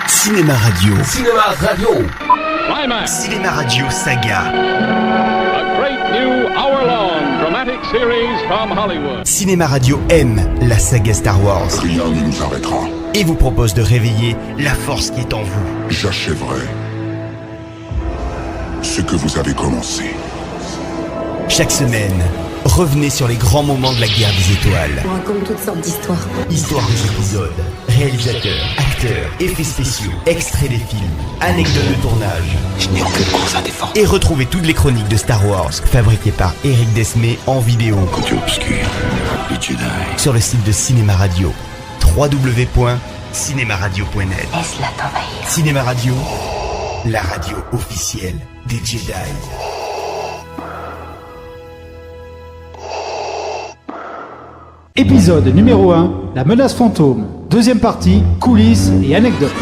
Cinéma Radio. Cinéma Radio. Climax. Cinéma Radio Saga. A great new hour-long dramatic series from Hollywood. Cinéma Radio aime la saga Star Wars Rien ne nous arrêtera. et vous propose de réveiller la force qui est en vous. J'achèverai ce que vous avez commencé. Chaque semaine, revenez sur les grands moments de la guerre des étoiles. On raconte toutes sortes d'histoires. Histoire des épisodes, réalisateurs, acteurs, effets spéciaux, extraits des films, anecdotes de tournage. Je n'ai aucune cause à défendre. Et retrouvez toutes les chroniques de Star Wars fabriquées par Eric Desmé en vidéo Côté obscur, les Jedi. sur le site de Cinéma Radio. www.cinemaradio.net. Laisse-la t'envahir. Cinéma Radio, la radio officielle des Jedi. Épisode numéro 1, la menace fantôme. Deuxième partie, coulisses et anecdotes.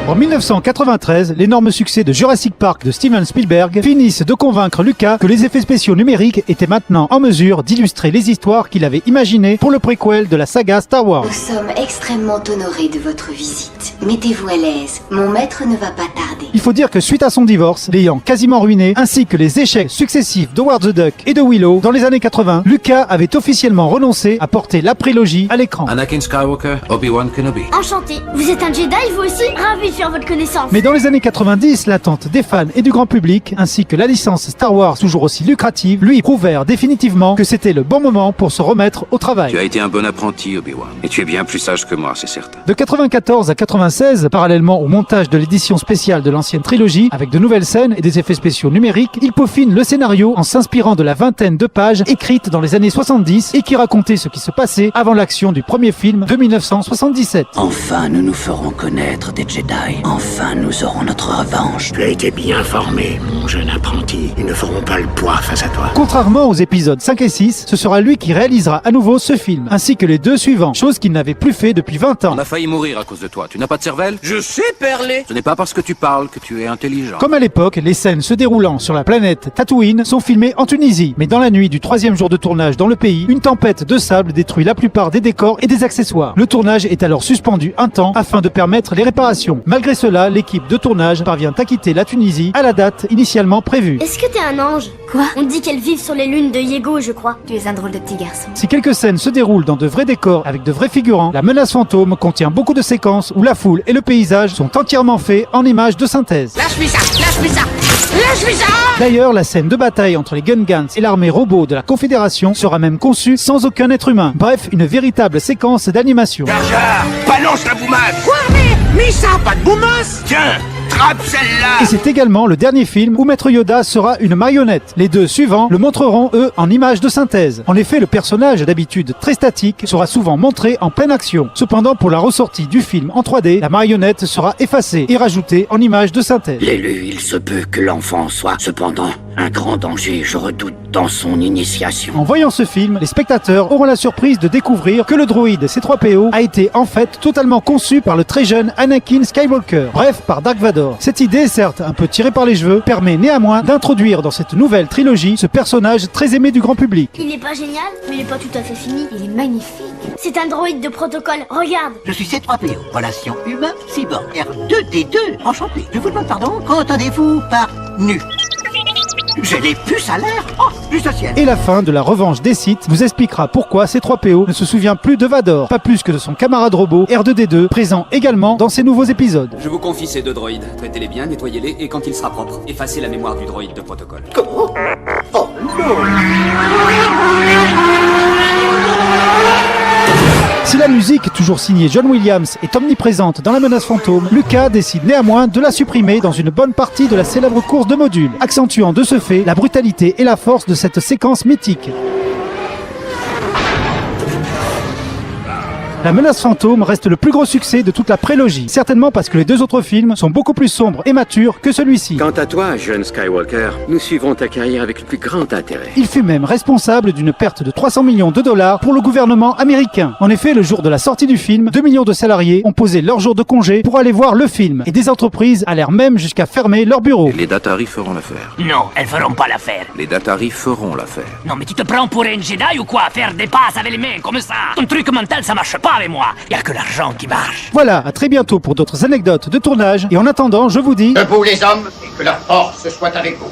En 1993, l'énorme succès de Jurassic Park de Steven Spielberg finissent de convaincre Lucas que les effets spéciaux numériques étaient maintenant en mesure d'illustrer les histoires qu'il avait imaginées pour le préquel de la saga Star Wars. Nous sommes extrêmement honorés de votre visite. Mettez-vous à l'aise, mon maître ne va pas tarder. Il faut dire que suite à son divorce, l'ayant quasiment ruiné, ainsi que les échecs successifs d'Howard the Duck et de Willow dans les années 80, Lucas avait officiellement renoncé à porter la prélogie à l'écran. Anakin Skywalker, Obi-Wan Kenobi. Enchanté. Vous êtes un Jedi, vous aussi? Ravi de faire votre connaissance. Mais dans les années 90, l'attente des fans et du grand public, ainsi que la licence Star Wars toujours aussi lucrative, lui prouvèrent définitivement que c'était le bon moment pour se remettre au travail. Tu as été un bon apprenti, Obi-Wan. Et tu es bien plus sage que moi, c'est certain. De 94 à 96, parallèlement au montage de l'édition spéciale de l'ancienne trilogie, avec de nouvelles scènes et des effets spéciaux numériques, il peaufine le scénario en s'inspirant de la vingtaine de pages écrites dans les années 70 et qui racontaient ce qui se passait avant l'action du premier film de 1977. Enfin, nous nous ferons connaître des Jedi. Enfin, nous aurons notre revanche. Tu as été bien formé, mon jeune apprenti. Ils ne feront pas le poids face à toi. Contrairement aux épisodes 5 et 6, ce sera lui qui réalisera à nouveau ce film, ainsi que les deux suivants, chose qu'il n'avait plus fait depuis 20 ans. On a failli mourir à cause de toi. Tu n'as pas de cervelle? Je sais perler. Ce n'est pas parce que tu parles que tu es intelligent. Comme à l'époque, les scènes se déroulant sur la planète Tatooine sont filmées en Tunisie. Mais dans la nuit du troisième jour de tournage dans le pays, une tempête de sable détruit la plupart des décors et des accessoires. Le tournage est alors suspendu un temps afin de permettre les réparations. Malgré cela, l'équipe de tournage parvient à quitter la Tunisie à la date initialement prévue. Est-ce que t'es un ange? Quoi? On dit qu'elles vivent sur les lunes de Yego, je crois. Tu es un drôle de petit garçon. Si quelques scènes se déroulent dans de vrais décors avec de vrais figurants, la menace fantôme contient beaucoup de séquences où la foule et le paysage sont entièrement faits en images de synthèse. Lâche-lui ça! Lâche-lui ça! Lâche-lui ça! D'ailleurs, la scène de bataille entre les Gungans et l'armée robot de la Confédération sera même conçue sans aucun être humain. Bref, une véritable séquence d'animation. Jar Jar, balance la boumasse. Quoi? Mais ça, pas de boumasse. Tiens, trappe celle-là. Et c'est également le dernier film où Maître Yoda sera une marionnette. Les deux suivants le montreront, eux, en images de synthèse. En effet, le personnage, d'habitude très statique, sera souvent montré en pleine action. Cependant, pour la ressortie du film en 3D, la marionnette sera effacée et rajoutée en images de synthèse. L'élu, il se peut que l'enfant soit, cependant, un grand danger, je redoute, dans son initiation. En voyant ce film, les spectateurs auront la surprise de découvrir que le droïde C3PO a été en fait totalement conçu par le très jeune Anakin Skywalker, bref par Dark Vador. Cette idée, certes un peu tirée par les cheveux, permet néanmoins d'introduire dans cette nouvelle trilogie ce personnage très aimé du grand public. Il est pas génial, mais il est pas tout à fait fini. Il est magnifique. C'est un droïde de protocole, regarde! Je suis C3PO, relation humain-cyborg, R2D2, enchanté. Je vous demande pardon, qu'entendez-vous par nu? J'ai les puces à l'air. Oh, juste au ciel. Et la fin de la revanche des Sith vous expliquera pourquoi C3PO ne se souvient plus de Vador, pas plus que de son camarade robot R2D2, présent également dans ces nouveaux épisodes. Je vous confie ces deux droïdes. Traitez-les bien, nettoyez-les et quand il sera propre, effacez la mémoire du droïde de protocole. Comment? Oh non. Si la musique, toujours signée John Williams, est omniprésente dans la menace fantôme, Lucas décide néanmoins de la supprimer dans une bonne partie de la célèbre course de modules, accentuant de ce fait la brutalité et la force de cette séquence mythique. La menace fantôme reste le plus gros succès de toute la prélogie, certainement parce que les deux autres films sont beaucoup plus sombres et matures que celui-ci. Quant à toi, jeune Skywalker, nous suivrons ta carrière avec le plus grand intérêt. Il fut même responsable d'une perte de 300 millions de dollars pour le gouvernement américain. En effet, le jour de la sortie du film, 2 millions de salariés ont posé leur jour de congé pour aller voir le film, et des entreprises allèrent même jusqu'à fermer leurs bureaux. Les Datari feront l'affaire. Non, elles feront pas l'affaire. Les Datari feront l'affaire. Non, mais tu te prends pour un Jedi ou quoi? Faire des passes avec les mains comme ça? Ton truc mental, ça marche pas avec moi. Y a que l'argent qui marche. Voilà, à très bientôt pour d'autres anecdotes de tournage, et en attendant, je vous dis... Debout les hommes, et que leur force soit avec vous.